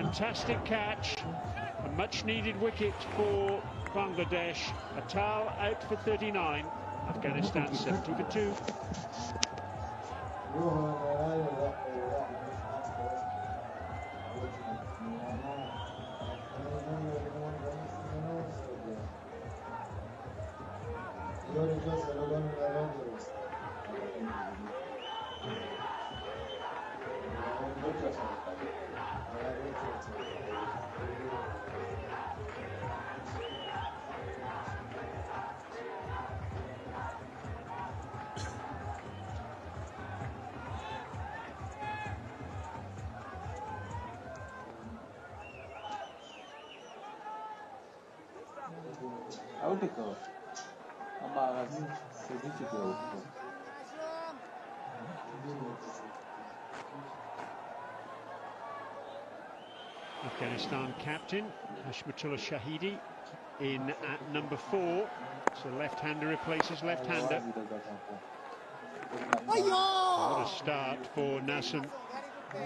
Fantastic catch, a much-needed wicket for Bangladesh. Atal out for 39, Afghanistan 70 for 2. Afghanistan captain Hashmatullah Shahidi in at number 4, so left-hander replaces left-hander. What a start for Nassim,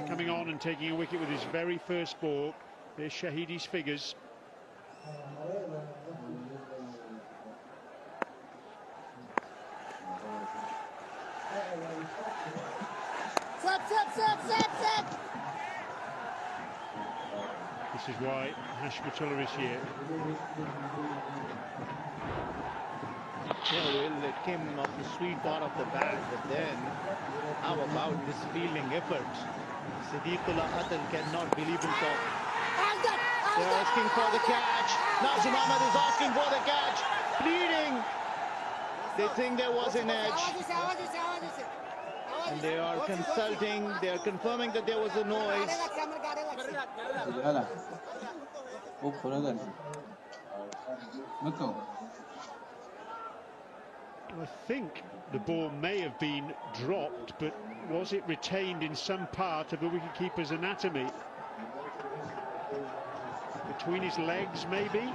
coming on and taking a wicket with his very first ball. There's Shahidi's figures. Set. This is why Hashmatullah is here. Yeah, well, it came off the sweet part of the bat, but then how about this fielding effort? Siddiqullah Atal cannot believe himself. They're asking for the catch. Nazim Ahmed is asking for the catch. Bleeding. They think there was an edge. And they are consulting, they are confirming that there was a noise. I think the ball may have been dropped, but was it retained in some part of the wicketkeeper's anatomy? Between his legs, maybe?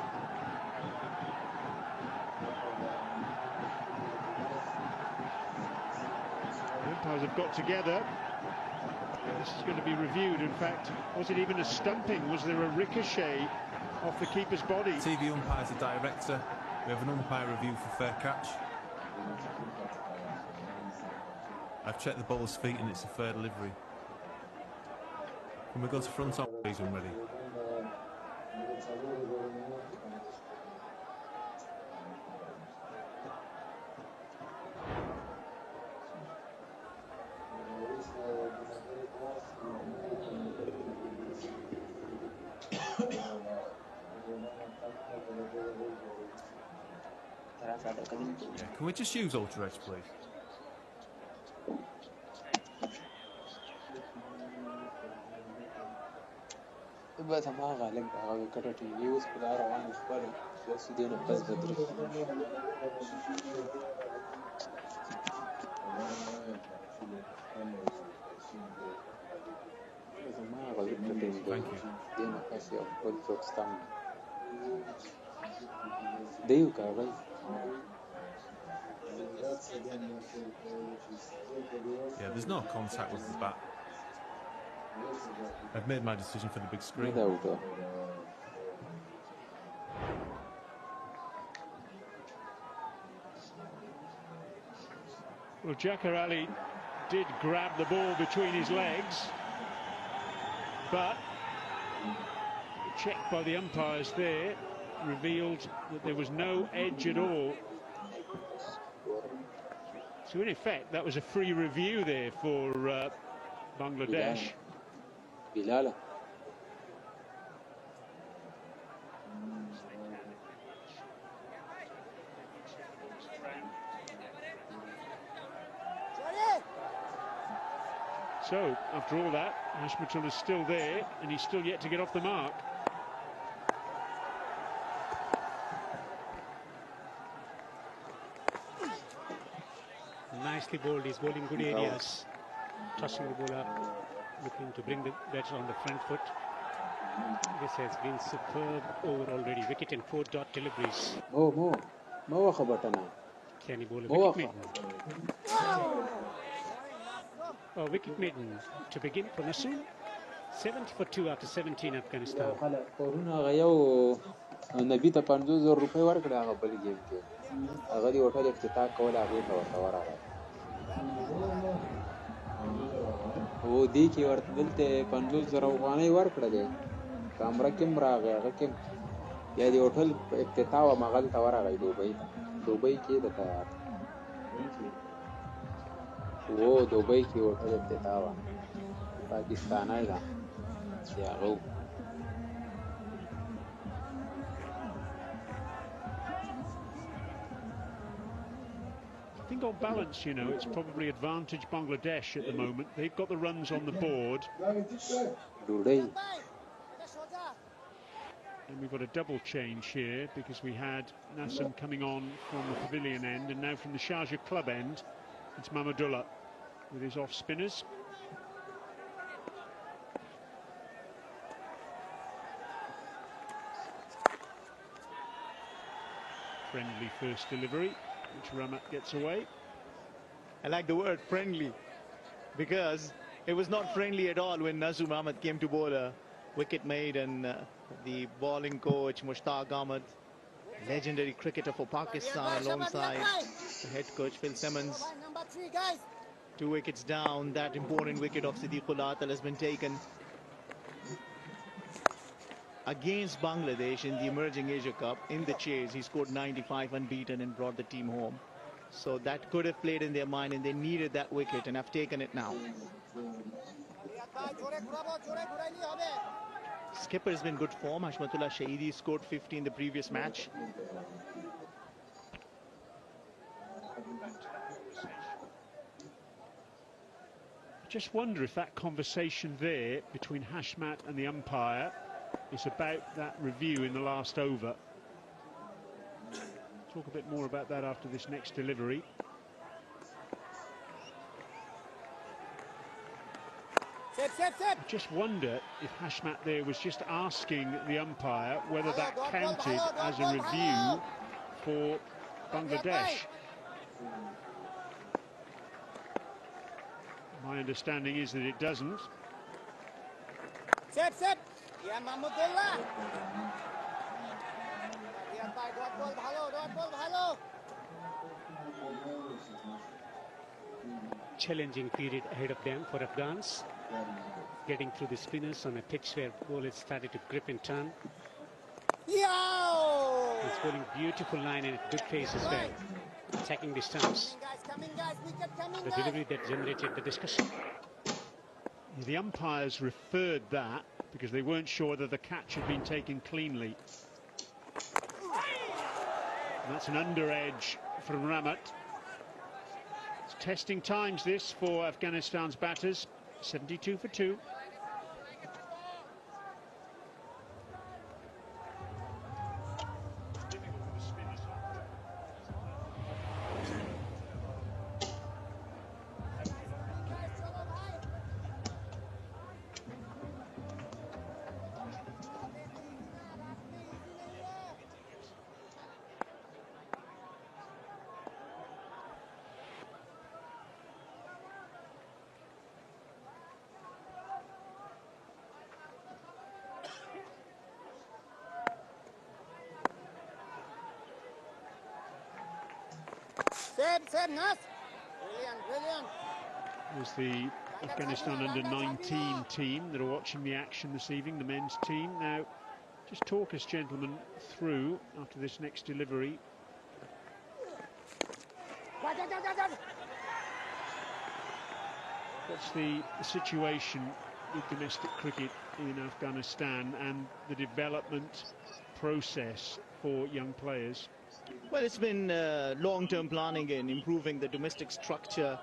The umpires have got together. This is going to be reviewed. In fact, was it even a stumping? Was there a ricochet off the keeper's body? TV umpire's the director. We have an umpire review for fair catch. I've checked the bowler's feet and it's a fair delivery. Can we go to front on, please, when ready? Yeah, can we just use Ultra Edge, please? Thank you. Yeah, there's no contact with the bat. I've made my decision for the big screen. Well, Jacquer Ali did grab the ball between his legs, but the check by the umpires there revealed that there was no edge at all. So in effect, that was a free review there for Bangladesh. Bilal. So, after all that, Hashmatullah is still there, and he's still yet to get off the mark. Nicely bowled, he's bowling good areas, tossing the ball up, looking to bring the batter on the front foot. This has been superb over already, wicket and 4 dot deliveries. Can he bowl a wicket maiden? Oh, wicket maiden to begin for Nassim. 70 for 2 after 17 Afghanistan. نبی ته 50,000 روپۍ ورکړې هغه بل ګیم کې هغه دی هوټل افتتاح کول هغې ته ورته ورغی او دې کې ورته دلته 50,000 افغانۍ ورکړلې کامره کې هم راغی هغه کې یا د هوټل افتتاح وه هغلته ورغی دوبۍ کې د تیار و دوبۍ کې هوټل افتتاح وه پاکستانی ده چې هغه I think on balance, you know, it's probably advantage Bangladesh at the moment. They've got the runs on the board. And we've got a double change here because we had Nassam coming on from the pavilion end, and now from the Sharjah club end, it's Mahmudullah with his off spinners. Friendly first delivery, which Ramat gets away. I like the word friendly because it was not friendly at all when Nazum Ahmed came to bowl a wicket made, and the bowling coach Mushtaq Ahmed, legendary cricketer for Pakistan, alongside the head coach Phil Simmons. 2 wickets down. That important wicket of Siddiqullah Atal has been taken against Bangladesh in the Emerging Asia Cup. In the chase, he scored 95 unbeaten and brought the team home. So that could have played in their mind, and they needed that wicket and have taken it now. Skipper has been good form. Hashmatullah Shahidi scored 50 in the previous match. Just wonder if that conversation there between Hashmat and the umpire is about that review in the last over. Talk a bit more about that after this next delivery. Just wonder if Hashmat there was just asking the umpire whether that counted as a review for Bangladesh. My understanding is that it doesn't. Yeah, Mahmudullah. Challenging period ahead of them for Afghans. Getting through the spinners on a pitch where ball has started to grip and turn. He's bowling beautiful line and good pace as well. Attacking the stumps. The delivery that generated the discussion. The umpires referred that because they weren't sure whether the catch had been taken cleanly. And that's an under edge from Ramat. It's testing times this for Afghanistan's batters. 72 for 2. Same, Nas. Brilliant. Was the Afghanistan under-19 team that are watching the action this evening, the men's team. Now, just talk us, gentlemen, through after this next delivery. What's the situation with domestic cricket in Afghanistan and the development process for young players? Well, it's been long-term planning and improving the domestic structure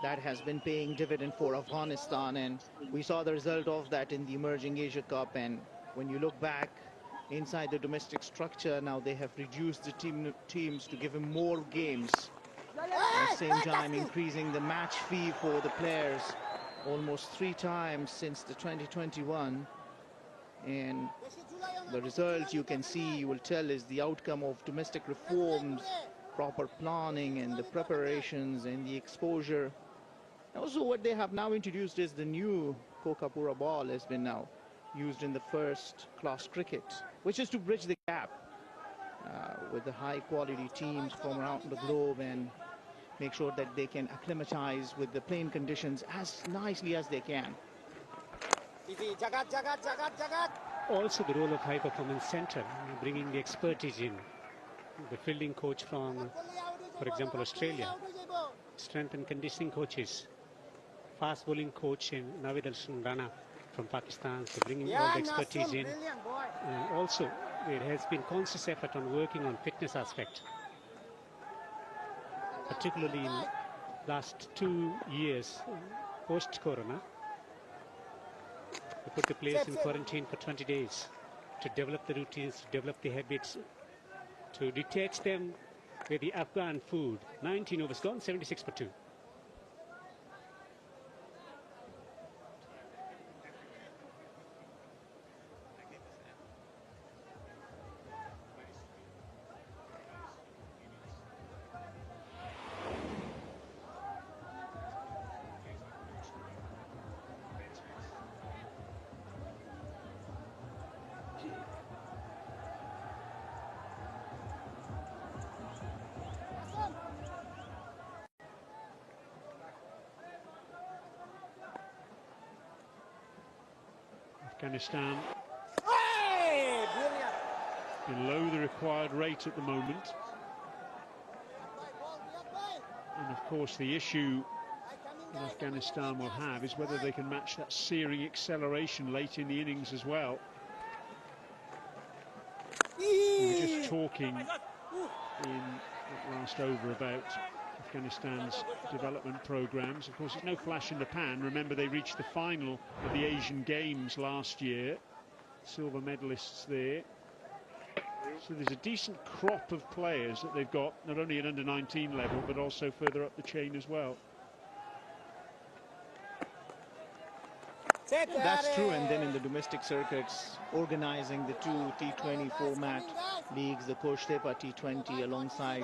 that has been paying dividend for Afghanistan, and we saw the result of that in the Emerging Asia Cup. And when you look back inside the domestic structure, now they have reduced the teams to give him more games. At the same time, increasing the match fee for the players almost 3 times since the 2021. And the result you can see, you will tell, is the outcome of domestic reforms, proper planning and the preparations and the exposure. Also, what they have now introduced is the new Kokapura ball has been now used in the first-class cricket, which is to bridge the gap with the high-quality teams from around the globe and make sure that they can acclimatize with the playing conditions as nicely as they can. Also the role of high performance centre, bringing the expertise in. The fielding coach from, for example, Australia, strength and conditioning coaches, fast bowling coach in Navid Al-Rana from Pakistan, so bringing all the expertise in. And also there has been conscious effort on working on fitness aspect, particularly in last 2 years post-corona. We put the players in quarantine for 20 days to develop the routines, to develop the habits, to detach them with the Afghan food. 19 overs gone, 76 for 2. Afghanistan below the required rate at the moment. And of course the issue that Afghanistan will have is whether they can match that searing acceleration late in the innings as well. We were just talking in that last over about Afghanistan's development programs. Of course, it's no flash in the pan. Remember, they reached the final of the Asian Games last year. Silver medalists there. So there's a decent crop of players that they've got, not only at under-19 level, but also further up the chain as well. That's true, and then in the domestic circuits, organizing the two T20 format leagues, the Korshtepa T20 alongside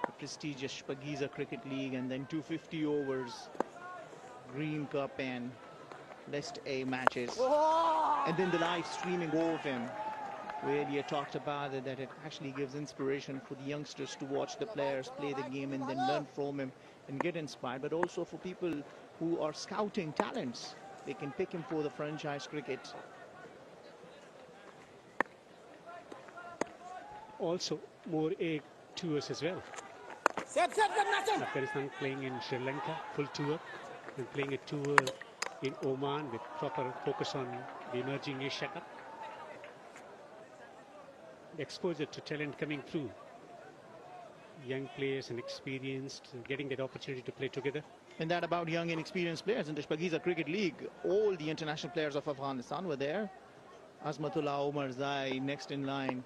the prestigious Shpagiza Cricket League, and then 250 overs, Green Cup and List A matches. And then the live streaming of him, where you talked about it, that it actually gives inspiration for the youngsters to watch the players play the game and then learn from him and get inspired, but also for people who are scouting talents. They can pick him for the franchise cricket. Also, more A tours as well. Afghanistan playing in Sri Lanka, full tour, and playing a tour in Oman with proper focus on the emerging Asia Cup. The exposure to talent coming through. Young players and experienced, and getting that opportunity to play together. And that about young and experienced players in the Shpagiza Cricket League. All the international players of Afghanistan were there. Azmatullah Omar Zai next in line.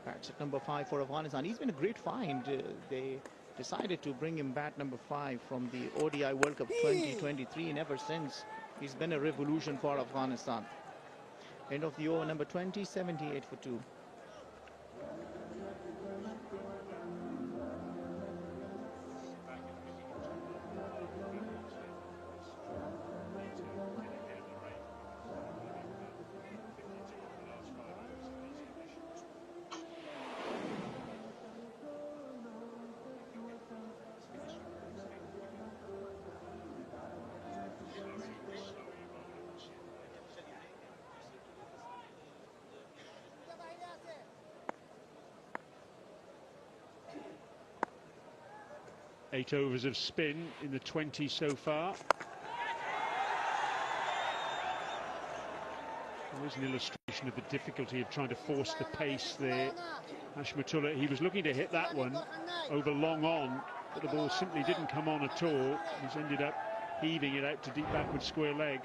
That's at number 5 for Afghanistan. He's been a great find. They decided to bring him bat number 5 from the ODI World Cup 2023, and ever since he's been a revolution for Afghanistan. End of the over, number 20, 78 for 2. Eight overs of spin in the 20 so far. There's an illustration of the difficulty of trying to force the pace there. Hashmatullah, he was looking to hit that one over long on, but the ball simply didn't come on at all. He's ended up heaving it out to deep backward square leg.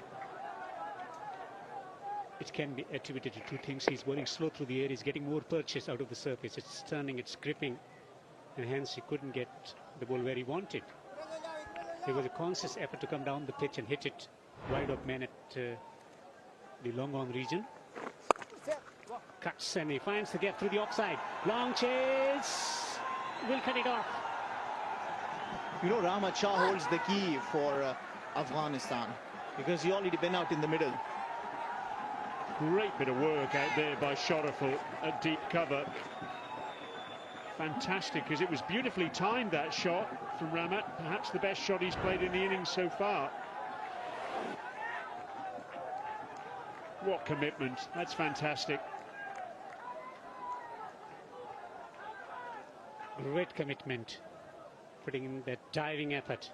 It can be attributed to two things. He's bowling slow through the air. He's getting more purchase out of the surface. It's turning, it's gripping, and hence he couldn't get the ball where he wanted. There was a conscious effort to come down the pitch and hit it wide of man at the long on region. Cuts and he finds the gap through the offside. Long chase. Will cut it off. You know, Rahmat Shah holds the key for Afghanistan. because he already been out in the middle. Great bit of work out there by Shoreful at deep cover. Fantastic, because it was beautifully timed, that shot from Ramat. Perhaps the best shot he's played in the innings so far. What commitment. That's fantastic. Great commitment, putting in that diving effort.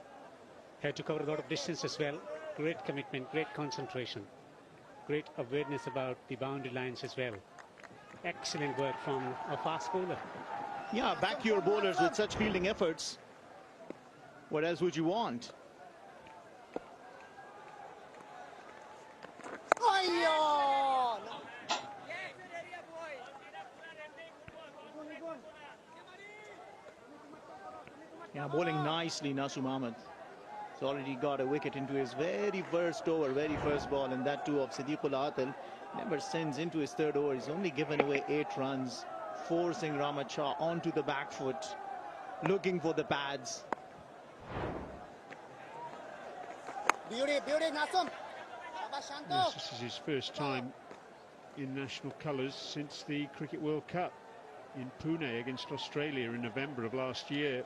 Had to cover a lot of distance as well. Great commitment, great concentration. Great awareness about the boundary lines as well. Excellent work from a fast bowler. Yeah, back your bowlers with such fielding efforts. What else would you want? Yeah, bowling nicely, Nasu Ahmed. He's already got a wicket into his very first over, very first ball, and that too of Siddiqullah Atal. Never sends into his third over. He's only given away 8 runs, forcing Ramat Shah onto the back foot, looking for the pads. Beauty, Nasum. Yes, this is his first time in national colours since the Cricket World Cup in Pune against Australia in November of last year.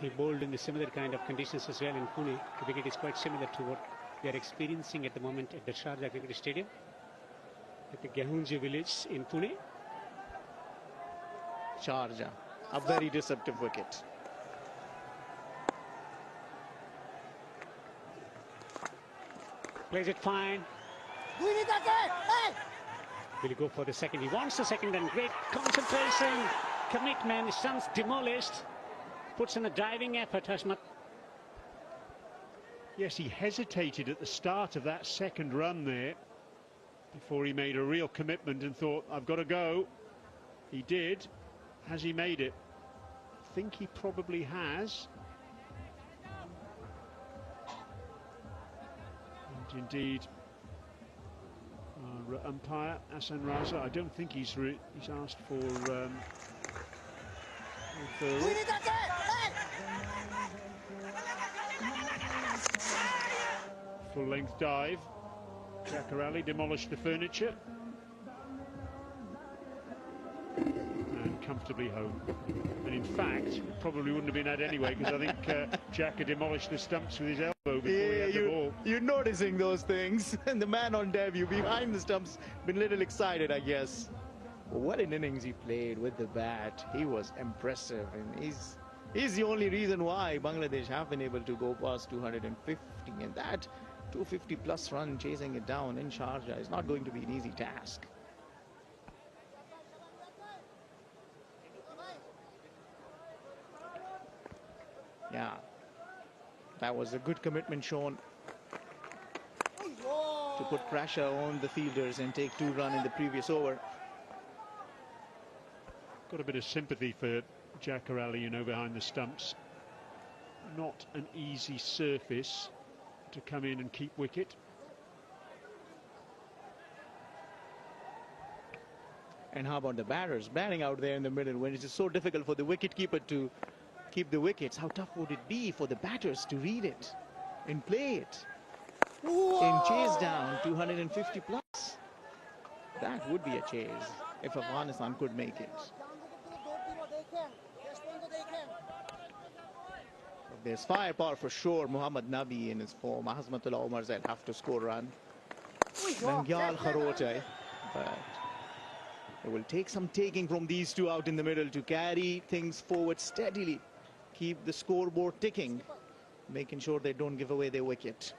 He bowled in the similar kind of conditions as well in Pune. The wicket is quite similar to what we are experiencing at the moment at the Sharjah Cricket Stadium, at the Gahunji village in Pune. Sharjah, a very deceptive wicket. Plays it fine. Will he go for the second? He wants the second, and great concentration, commitment, stumps demolished. Puts in a diving effort, Hashmat. Yes, he hesitated at the start of that second run there before he made a real commitment and thought, I've got to go. He did. Has he made it? I think he probably has. And indeed, our umpire, Hassan Raza, I don't think he's asked for full-length dive. Jacques Ali demolished the furniture and comfortably home. And in fact, probably wouldn't have been out anyway, because I think Jack had demolished the stumps with his elbow before he had the ball. You're noticing those things. And the man on debut behind the stumps been a little excited, I guess. What an innings he played with the bat. He was impressive, and he's the only reason why Bangladesh have been able to go past 250, and that 250 plus run chasing it down in Sharjah is not going to be an easy task. Yeah, that was a good commitment shown to put pressure on the fielders and take 2 runs in the previous over. Got a bit of sympathy for Jacques Ali, you know, behind the stumps. Not an easy surface to come in and keep wicket. And how about the batters batting out there in the middle when it is so difficult for the wicketkeeper to keep the wickets? How tough would it be for the batters to read it and play it and chase down 250 plus? That would be a chase if Afghanistan could make it. There's firepower for sure. Muhammad Nabi in his form. Azmatullah Omar Zaid have to score a run. Nangyal Kharote. But it will take some taking from these two out in the middle to carry things forward steadily. Keep the scoreboard ticking. Making sure they don't give away their wicket.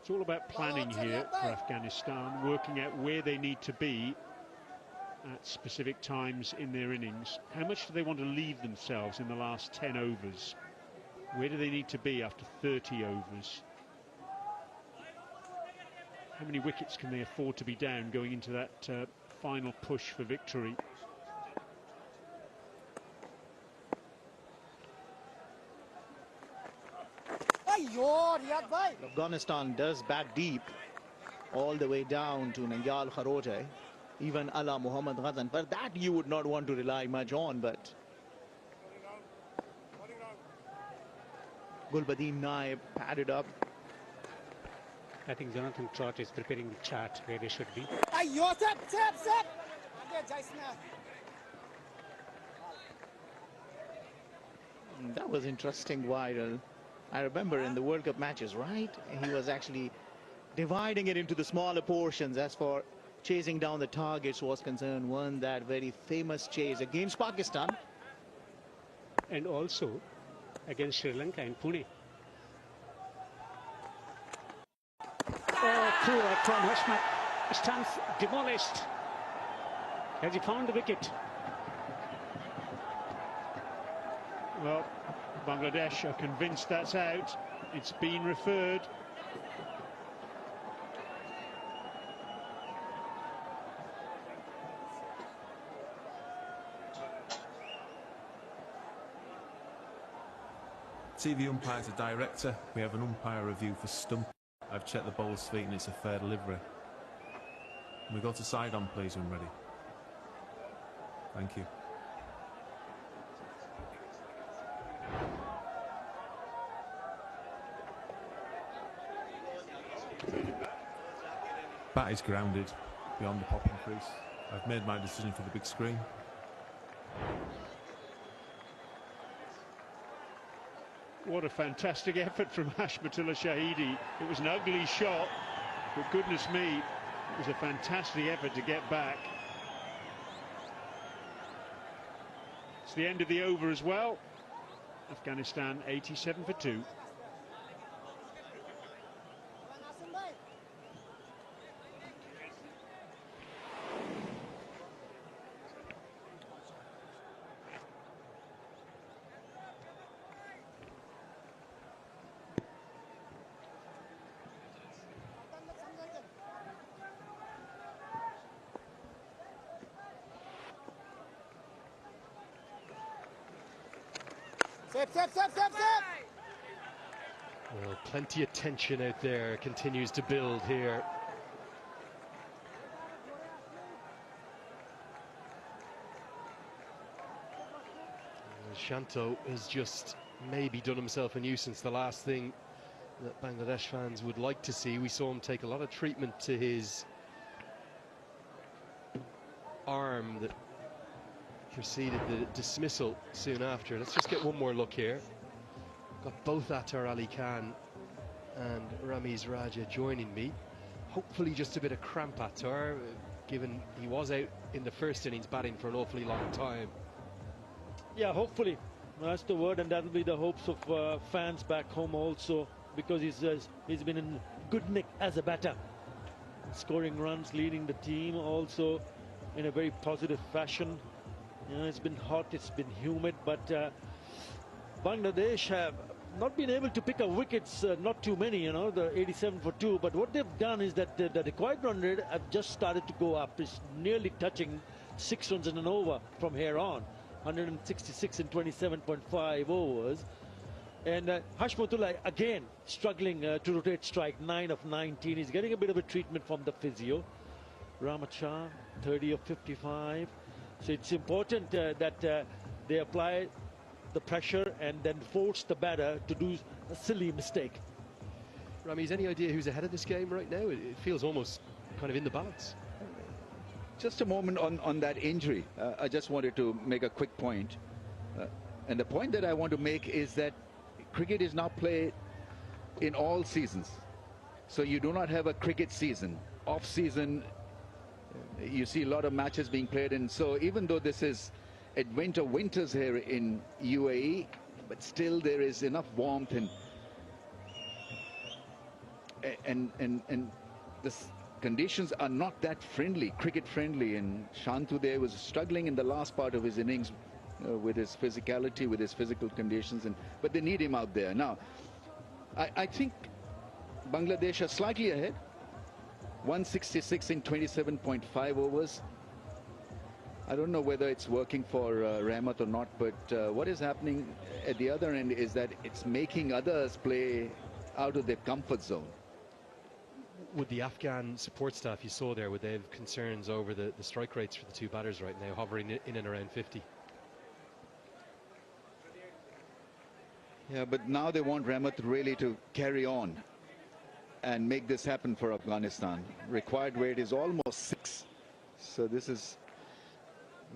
It's all about planning here for Afghanistan. Working out where they need to be at specific times in their innings. How much do they want to leave themselves in the last 10 overs? Where do they need to be after 30 overs? How many wickets can they afford to be down going into that final push for victory? Afghanistan does bat deep all the way down to Nangyal Kharote. even a la Muhammad Ghazan. But that you would not want to rely much on. But Gulbadin Naib padded up. I think Jonathan Trott is preparing the chart where they should be. That was interesting, viral. I remember in the World Cup matches, right? He was actually dividing it into the smaller portions. As for chasing down the targets was concerned, won that very famous chase against Pakistan. And also against Sri Lanka in Pune. Oh, poor from Hashmat. Stands demolished. Has he found the wicket? Well, Bangladesh are convinced that's out. It's been referred. TV umpire's a director. We have an umpire review for stump. I've checked the bowler's feet and it's a fair delivery. Can we go to side on, please, when ready? Thank you. Bat is grounded beyond the popping crease. I've made my decision for the big screen. What a fantastic effort from Hashmatullah Shahidi. It was an ugly shot, but goodness me, it was a fantastic effort to get back. It's the end of the over as well. Afghanistan 87 for 2. Well, plenty of tension out there continues to build here. Shanto has just maybe done himself a nuisance. The last thing that Bangladesh fans would like to see. We saw him take a lot of treatment to his arm that preceded the dismissal soon after. Let's just get one more look here. Got both Attar Ali Khan and Ramiz Raja joining me. Hopefully just a bit of cramp Attar, given he was out in the first innings batting for an awfully long time. Yeah, hopefully. That's the word, and that'll be the hopes of fans back home also, because he's been in good nick as a batter. Scoring runs, leading the team also in a very positive fashion. You know, it's been hot, it's been humid, but Bangladesh have not been able to pick up wickets, not too many, you know, the 87 for 2. But what they've done is that the required run rate have just started to go up. It's nearly touching 6 runs in an over from here on. 166 in 27.5 overs. And Hashmatullah again struggling to rotate strike, 9 of 19. He's getting a bit of a treatment from the physio. Rahmat Shah, 30 of 55. So it's important that they apply the pressure and then force the batter to do a silly mistake. Ramiz, any idea who's ahead of this game right now? It feels almost kind of in the balance. Just a moment on that injury. I just wanted to make a quick point. And the point that I want to make is that cricket is now played in all seasons. So you do not have a cricket season. Off season, you see a lot of matches being played. And so even though this is at winters here in UAE, but still there is enough warmth and this conditions are not that friendly, cricket friendly, and Shantu there was struggling in the last part of his innings with his physicality, with his physical conditions, but they need him out there. Now, I think Bangladesh are slightly ahead, 166 in 27.5 overs. I don't know whether it's working for Rahmat or not, but what is happening at the other end is that it's making others play out of their comfort zone. would the Afghan support staff you saw there, would they have concerns over the strike rates for the two batters right now, hovering in and around 50? Yeah, but now they want Rahmat really to carry on and make this happen for Afghanistan. Required weight is almost 6. So this is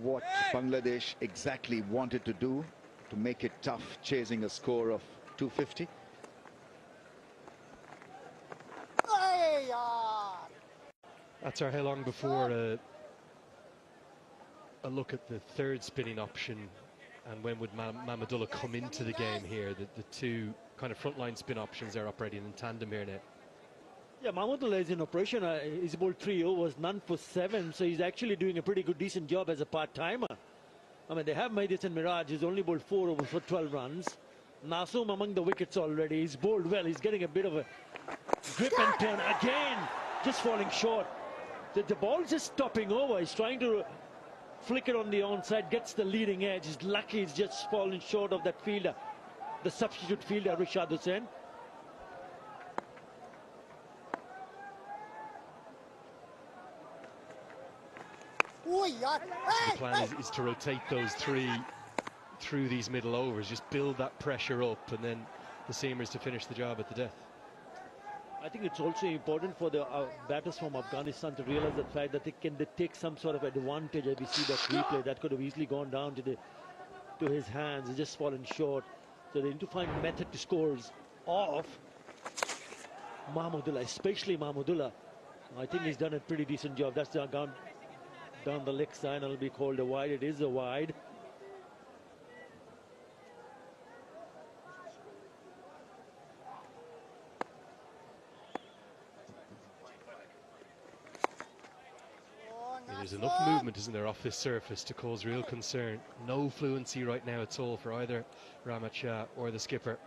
what Bangladesh exactly wanted to do, to make it tough, chasing a score of 250. That's how long before a look at the third spinning option, and when would Mahmudullah come into the game here? The two kind of frontline spin options are operating in tandem here now. Yeah, Mahmudullah is in operation. His ball 3 overs, none for 7, so he's actually doing a pretty good, decent job as a part-timer. I mean, they have Maidis and Miraj. He's only bowled 4 overs for 12 runs. Nasum among the wickets already. He's bowled well. He's getting a bit of a grip and turn again, just falling short. The ball's just stopping over. He's trying to flick it on the onside, gets the leading edge. He's lucky he's just fallen short of that fielder, the substitute fielder, Rishad Hussain. The plan is to rotate those 3 through these middle overs, just build that pressure up, and then the seamers to finish the job at the death. I think it's also important for the batters from Afghanistan to realize the fact that they take some sort of advantage. If we see that replay, that could have easily gone down to his hands. He's just fallen short. So they need to find a method to score off Mahmudullah, especially Mahmudullah. I think he's done a pretty decent job. That's down the leg side. It'll be called a wide. It is a wide. There's enough movement, isn't there, off this surface to cause real concern. No fluency right now at all for either Rahmat Shah or the skipper.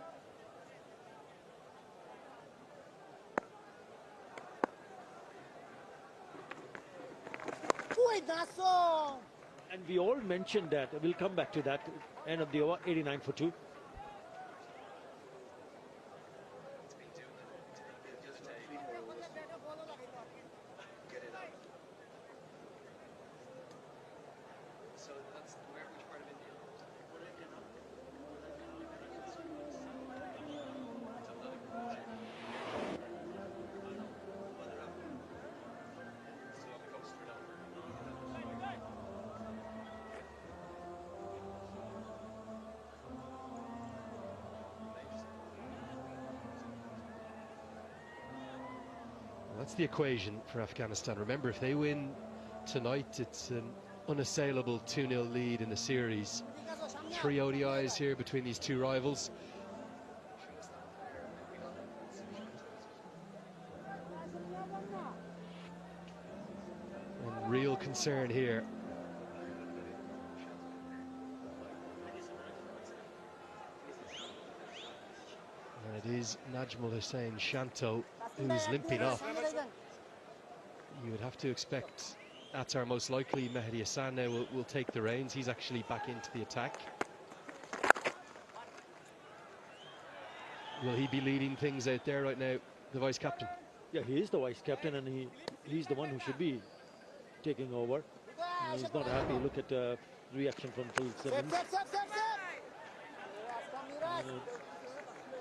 And we all mentioned that. We'll come back to that. End of the over, 89 for 2. That's the equation for Afghanistan. Remember, if they win tonight, it's an unassailable 2-0 lead in the series. 3 ODIs here between these two rivals. And real concern here. And it is Najmul Hussain Shanto who is limping off. You would have to expect Attar, most likely Mehdi Hassan now will take the reins. He's actually back into the attack. Will he be leading things out there right now, the vice captain? Yeah, he is the vice captain, and he's the one who should be taking over. He's not happy. Look at the reaction from Phil Simmons.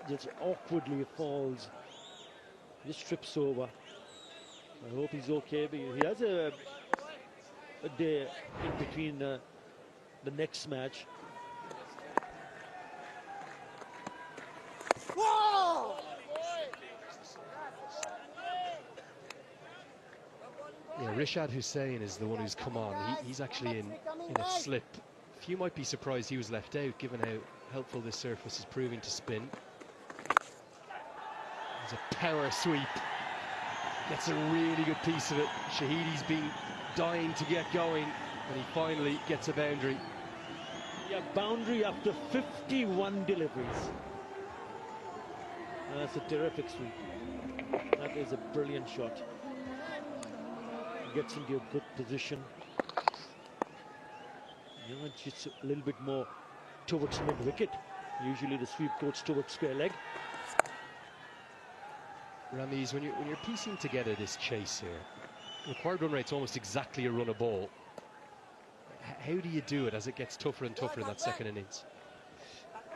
Just awkwardly falls. Just trips over. I hope he's okay, because he has a day in between the next match. Yeah, Rishad Hussain is the one who's come on. He's actually in a slip. Few might be surprised he was left out, given how helpful this surface is proving to spin. There's a power sweep. Gets a really good piece of it. Shahidi's been dying to get going, and he finally gets a boundary. Yeah, boundary after 51 deliveries. That's a terrific sweep. That is a brilliant shot. Gets into a good position. Just a little bit more towards mid-wicket. Usually the sweep goes towards square leg. Ramiz, when you're piecing together this chase here, required run rate's almost exactly a run a ball. How do you do it as it gets tougher and tougher in that second innings?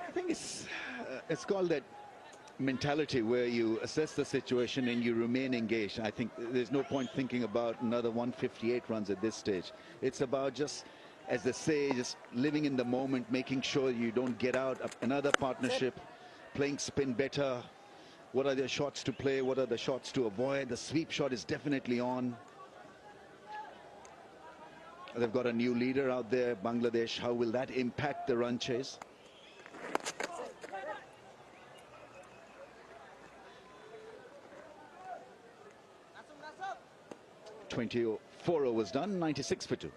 I think it's called that mentality where you assess the situation and you remain engaged. I think there's no point thinking about another 158 runs at this stage. It's about just, as they say, just living in the moment, making sure you don't get out of another partnership, playing spin better. What are the shots to play? What are the shots to avoid? The sweep shot is definitely on. They've got a new leader out there, Bangladesh. How will that impact the run chase? .24 overs done, 96 for 2.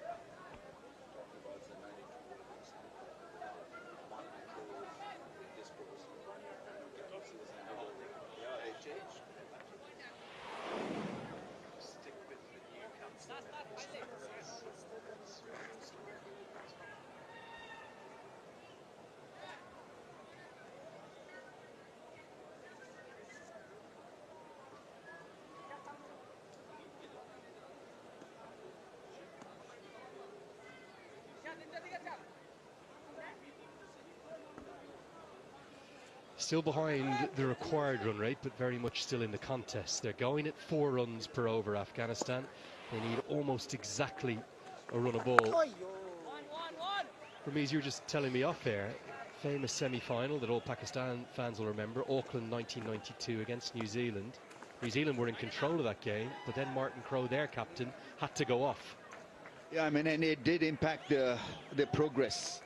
Still behind the required run rate, but very much still in the contest. They're going at 4 runs per over, Afghanistan. They need almost exactly a run a ball. Ramiz, you were just telling me off air, famous semi-final that all Pakistan fans will remember, Auckland 1992 against New Zealand. New Zealand were in control of that game, but then Martin Crowe, their captain, had to go off. Yeah, I mean, and it did impact the progress,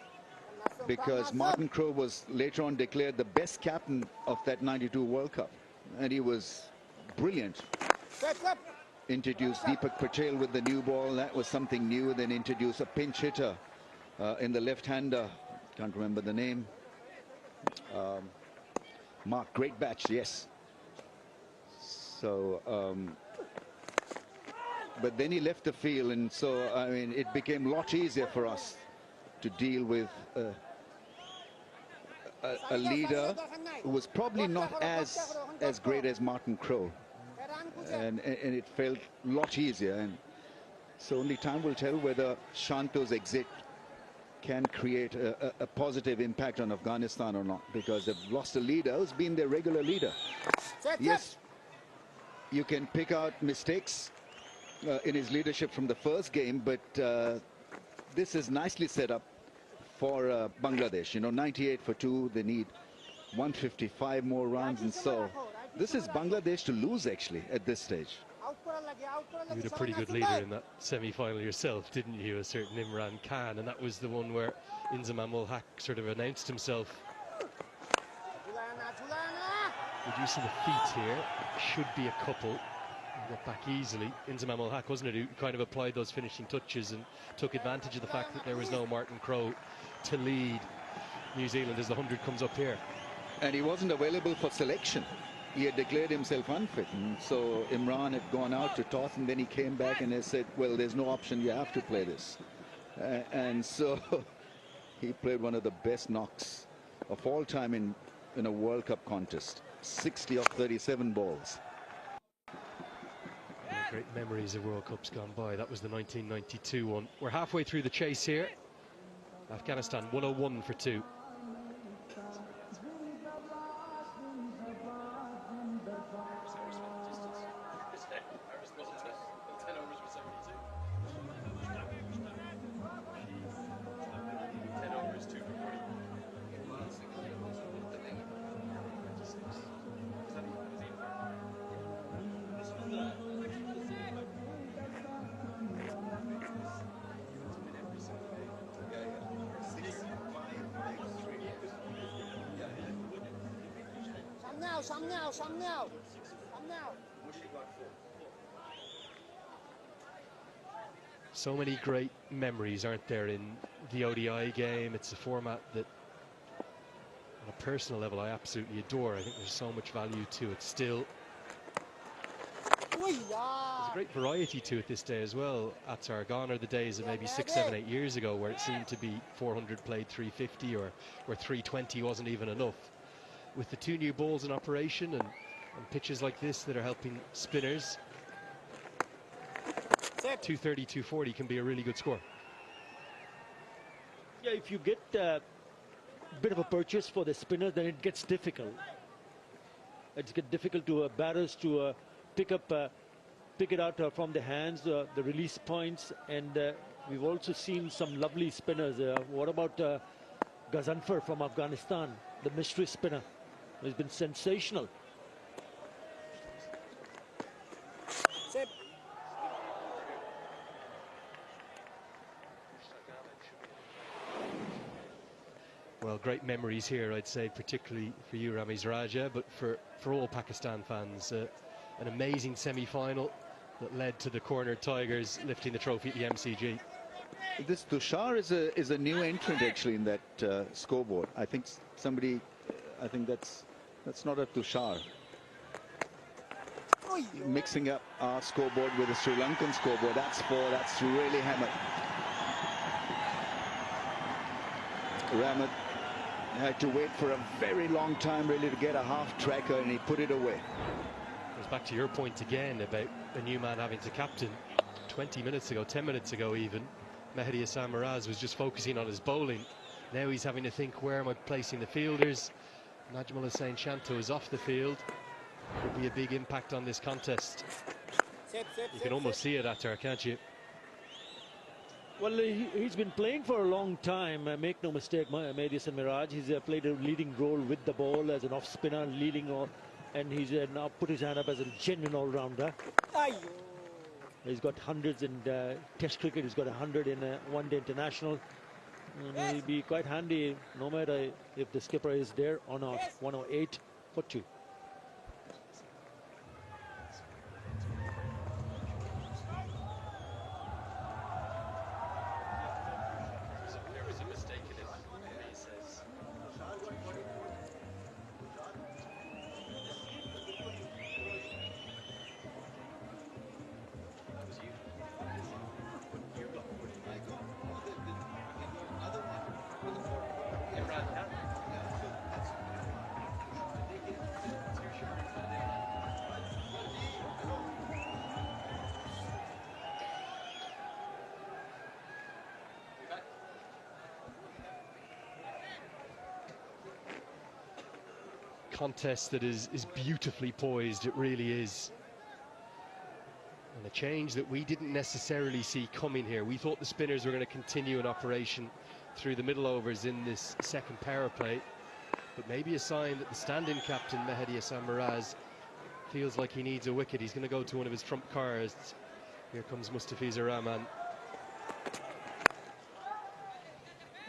because Martin Crowe was later on declared the best captain of that 92 World Cup, and he was brilliant. Introduced Deepak Patel with the new ball. That was something new. Then introduced a pinch hitter in the left-hander. Can't remember the name. Mark Greatbatch, yes. So, but then he left the field, and so, I mean, it became a lot easier for us to deal with a leader who was probably not as great as Martin Crowe, and it felt a lot easier. And so only time will tell whether Shanto's exit can create a positive impact on Afghanistan or not, because they've lost a leader who's been their regular leader. Yes, you can pick out mistakes in his leadership from the first game, but this is nicely set up for Bangladesh. You know, 98 for 2, they need 155 more runs, and so this is Bangladesh to lose actually at this stage. You had a pretty good leader in that semi-final yourself, didn't you? A certain Imran Khan, and that was the one where Inzamam ul Haq sort of announced himself. Reducing the feet here, should be a couple. Got back easily. Inzamam ul Haq, wasn't it, who kind of applied those finishing touches and took advantage of the fact that there was no Martin Crowe to lead New Zealand as the 100 comes up here. And he wasn't available for selection. He had declared himself unfit, and so Imran had gone out to toss, and then he came back and has said, well, there's no option, you have to play this. And so he played one of the best knocks of all time in a World Cup contest. 60 of 37 balls. Great memories of World Cups gone by. That was the 1992 one. We're halfway through the chase here. Afghanistan 101 for 2. Some now. So many great memories, aren't there, in the ODI game? It's a format that, on a personal level, I absolutely adore. I think there's so much value to it still. There's a great variety to it this day as well. Atar, gone are the days of maybe 6, 7, 8 years ago where it seemed to be 400 played 350 or 320 wasn't even enough. With the 2 new balls in operation and on pitches like this that are helping spinners. 230, 240 can be a really good score. Yeah, if you get a bit of a purchase for the spinner, then it gets difficult. It's get difficult to batters to pick it out from the hands, the release points, and we've also seen some lovely spinners. What about Gazanfar from Afghanistan, the mystery spinner? He's been sensational. Well, great memories here, I'd say, particularly for you, Ramiz Raja, but for all Pakistan fans. An amazing semi-final that led to the cornered Tigers lifting the trophy at the MCG. This Tushar is a new entrant actually in that scoreboard. I think that's not a Tushar. Mixing up our scoreboard with the Sri Lankan scoreboard. That's really hammered. Ramad had to wait for a very long time really to get a half tracker, and he put it away. Goes back to your point again about a new man having to captain. 20 minutes ago, 10 minutes ago even, Mehdi Hassan Miraz was just focusing on his bowling. Now he's having to think, where am I placing the fielders? Najmul Hussain Shanto is off the field. Could be a big impact on this contest. You can almost see it, Attar, can't you? Well, he's been playing for a long time. Make no mistake, Mehdi Hassan Miraj. He's played a leading role with the ball as an off spinner, leading on, and he's now put his hand up as a genuine all-rounder. He's got hundreds in Test cricket. He's got 100 in one-day international. And he'll be quite handy, no matter if the skipper is there or not. 108 for 2. Contest that is beautifully poised, it really is. And a change that we didn't necessarily see coming here. We thought the spinners were going to continue an operation through the middle overs in this second power play, but maybe a sign that the stand-in captain Mehdi Hassan Miraz feels like he needs a wicket. He's going to go to one of his trump cards. Here comes Mustafizur Rahman.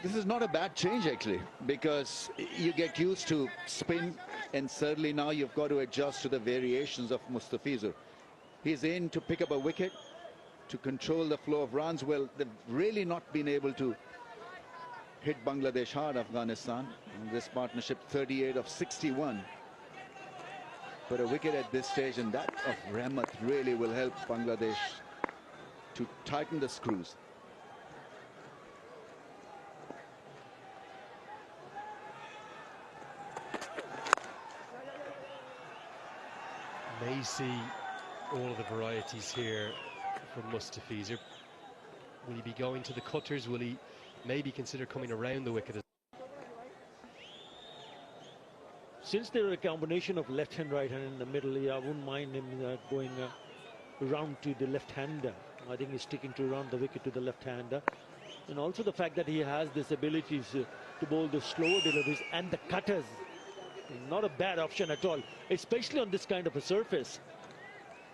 This is not a bad change actually, because you get used to spin, and certainly now you've got to adjust to the variations of Mustafizur. He's in to pick up a wicket, to control the flow of runs. Well, they've really not been able to hit Bangladesh hard, Afghanistan. In this partnership, 38 of 61. But a wicket at this stage, and that of Rahmat, really will help Bangladesh to tighten the screws. May see all of the varieties here from Mustafizur. Will he be going to the cutters? Will he maybe consider coming around the wicket? Since they're a combination of left hand, right hand in the middle, I wouldn't mind him going round to the left hander. I think he's sticking to round the wicket to the left hander. And also the fact that he has this ability to bowl the slower deliveries and the cutters. Not a bad option at all, especially on this kind of a surface,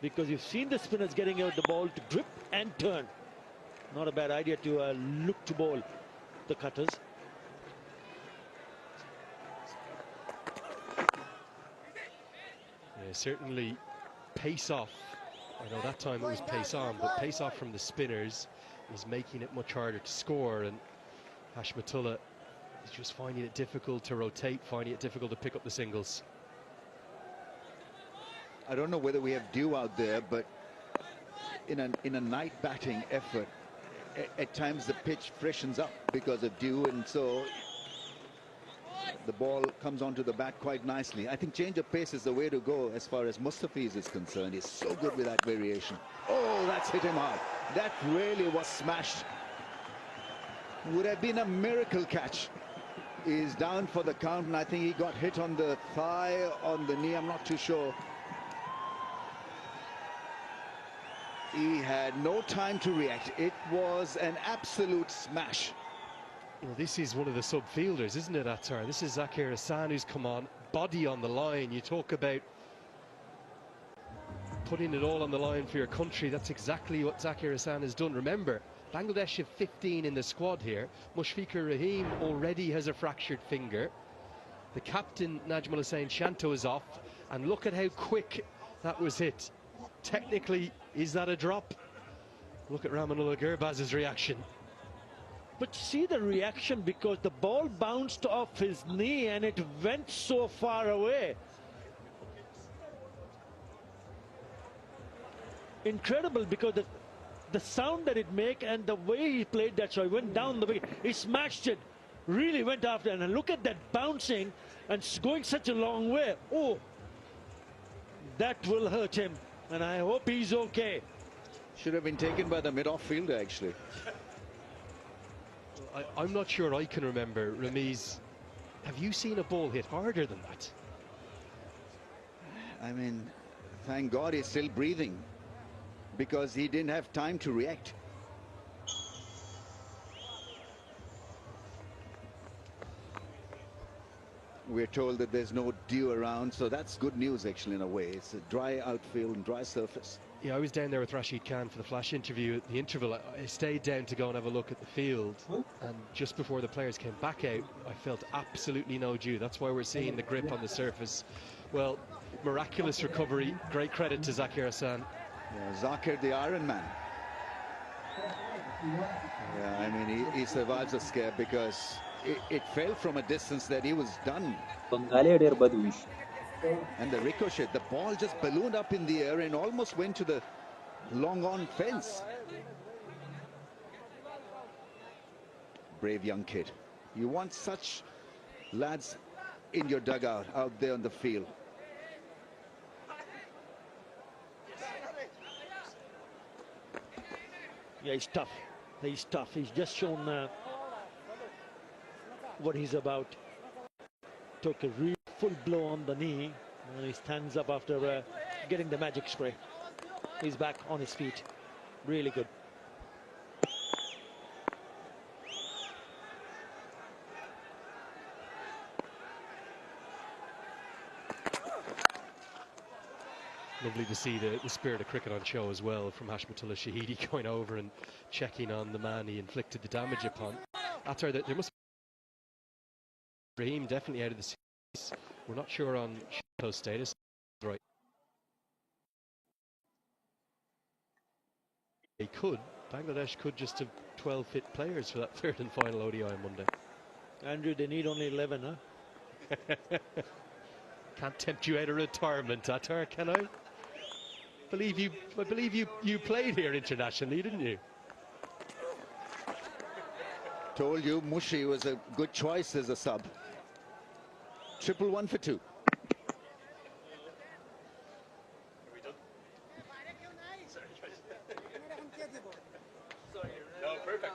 because you've seen the spinners getting out the ball to grip and turn. Not a bad idea to look to bowl the cutters. Yeah, certainly pace off. I know that time it was pace on, but pace off from the spinners is making it much harder to score, and Hashmatullah is just finding it difficult to rotate, finding it difficult to pick up the singles. I don't know whether we have dew out there, but in a night batting effort, at times the pitch freshens up because of dew, and so The ball comes onto the back quite nicely. I think change of pace is the way to go as far as Mustafiz is concerned. He's so good with that variation. Oh, that's hit him hard. That really was smashed. Would have been a miracle catch. He's down for the count, and I think he got hit on the thigh, on the knee, I'm not too sure. He had no time to react. It was an absolute smash. Well, this is one of the sub-fielders, isn't it, Attar? This is Zakir Hassan who's come on, body on the line. You talk about putting it all on the line for your country. That's exactly what Zakir Hassan has done. Remember, Bangladesh have 15 in the squad here. Mushfiqur Rahim already has a fractured finger. The captain, Najmul Hussain Shanto, is off. And look at how quick that was hit. Technically, is that a drop? Look at Ramanullah Gurbaz's reaction. But see the reaction, because the ball bounced off his knee and it went so far away. Incredible, because the sound that it made and the way he played that shot, went down the way he smashed it, really went after it. And look at that bouncing and going such a long way. Oh, that will hurt him, and I hope he's okay. Should have been taken by the mid-off fielder, actually. I'm not sure I can remember. Ramiz, have you seen a ball hit harder than that? I mean, thank God he's still breathing, because he didn't have time to react. We're told that there's no dew around, so that's good news, actually, in a way. It's a dry outfield and dry surface. Yeah, I was down there with Rashid Khan for the flash interview at the interval. I stayed down to go and have a look at the field, and just before the players came back out, I felt absolutely no dew. That's why we're seeing the grip on the surface. Well, miraculous recovery. Great credit to Zakir Hassan. Yeah, Zakir, the Iron Man. Yeah, I mean, he survives a scare because it fell from a distance that he was done. And the ricochet, the ball just ballooned up in the air and almost went to the long-on fence. Brave young kid. You want such lads in your dugout out there on the field. Yeah, he's tough. He's tough. He's just shown what he's about. Took a real full blow on the knee, and he stands up after getting the magic spray. He's back on his feet. Really good. Lovely to see the spirit of cricket on show as well, from Hashmatullah Shahidi going over and checking on the man he inflicted the damage upon. Attar, there must be Raheem definitely out of the series. We're not sure on Shanto's status. Right. Bangladesh could just have 12 fit players for that third and final ODI on Monday. Andrew, they need only 11, huh? Can't tempt you out of retirement, Attar, can I? I believe you played here internationally, didn't you? Told you Mushi was a good choice as a sub. 1-1 for 2. No, perfect.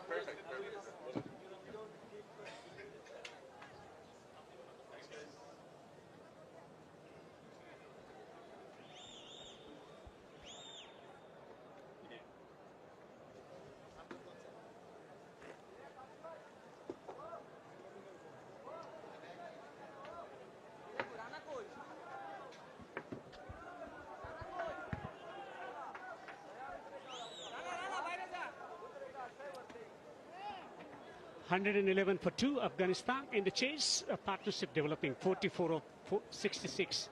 $111 for 2. Afghanistan in the chase. A partnership developing 44-66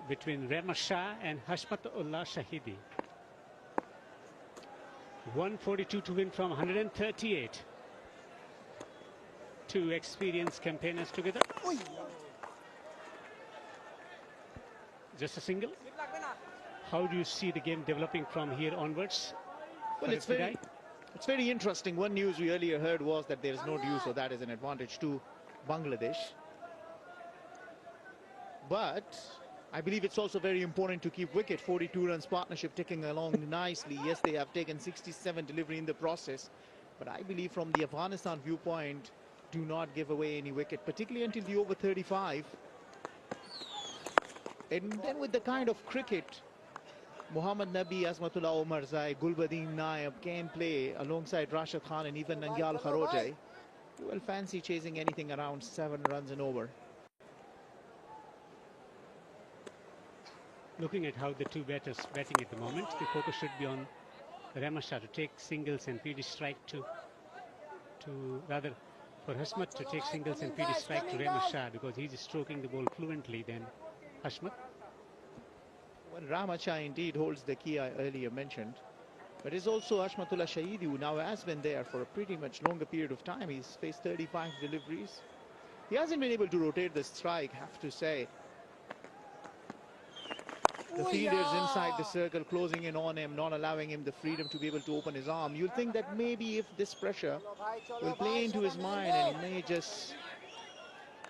between Rehman Shah and Hashmatullah Shahidi. 142 to win from 138. Two experienced campaigners together. Just a single. How do you see the game developing from here onwards? Well, it's very interesting. One news we earlier heard was that there is no dew, so that is an advantage to Bangladesh. But I believe it's also very important to keep wicket. 42 runs partnership ticking along nicely. Yes, they have taken 67 delivery in the process. But I believe from the Afghanistan viewpoint, do not give away any wicket, particularly until the over 35. And then with the kind of cricket Muhammad Nabi, Azmatullah Omarzai, Gulbadin Naib can play alongside Rashid Khan and even Nangyal Kharote, you will fancy chasing anything around 7 runs and over. Looking at how the two batters batting at the moment, the focus should be on Rahmat Shah to take singles and feed his strike to rather for Hashmat to take singles and feed his strike to Rahmat Shah, because he's stroking the ball fluently than Hashmat. Well, Rahmat Shah indeed holds the key I earlier mentioned, but it's also Hashmatullah Shahidi, who now has been there for a pretty much longer period of time. He's faced 35 deliveries. He hasn't been able to rotate the strike, have to say. The fielders inside the circle closing in on him, not allowing him the freedom to be able to open his arm. You'll think that maybe if this pressure will play into his mind and he may just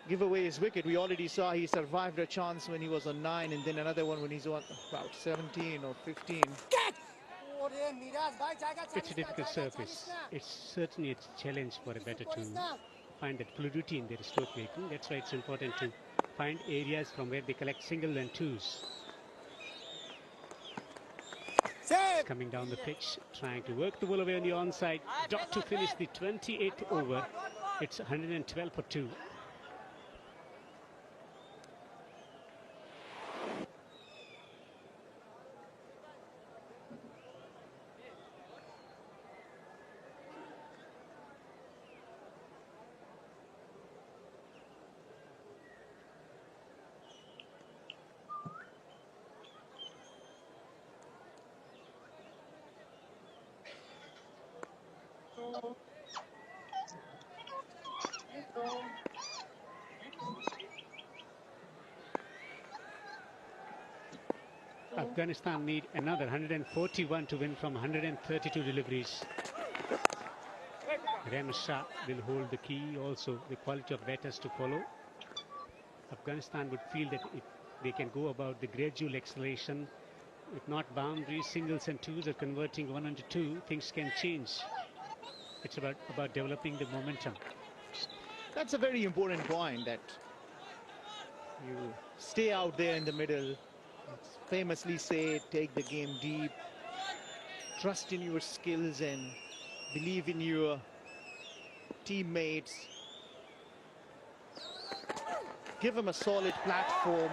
give away his wicket. We already saw he survived a chance when he was on 9, and then another one when he's on about 17 or 15. It's a difficult surface. It's certainly a challenge for a batter to find that fluidity in their stroke making. That's why it's important to find areas from where they collect single and twos. It's coming down the pitch, trying to work the ball away on the onside. Dot to finish the 28th over. It's 112 for 2. Afghanistan need another 141 to win from 132 deliveries. Rahmat Shah will hold the key, also the quality of batters to follow. Afghanistan would feel that they can go about the gradual acceleration. If not boundaries, singles and twos are converting 1 into 2, things can change. It's about developing the momentum. That's a very important point, that you stay out there in the middle. It's famously say, take the game deep, trust in your skills and believe in your teammates. Give them a solid platform.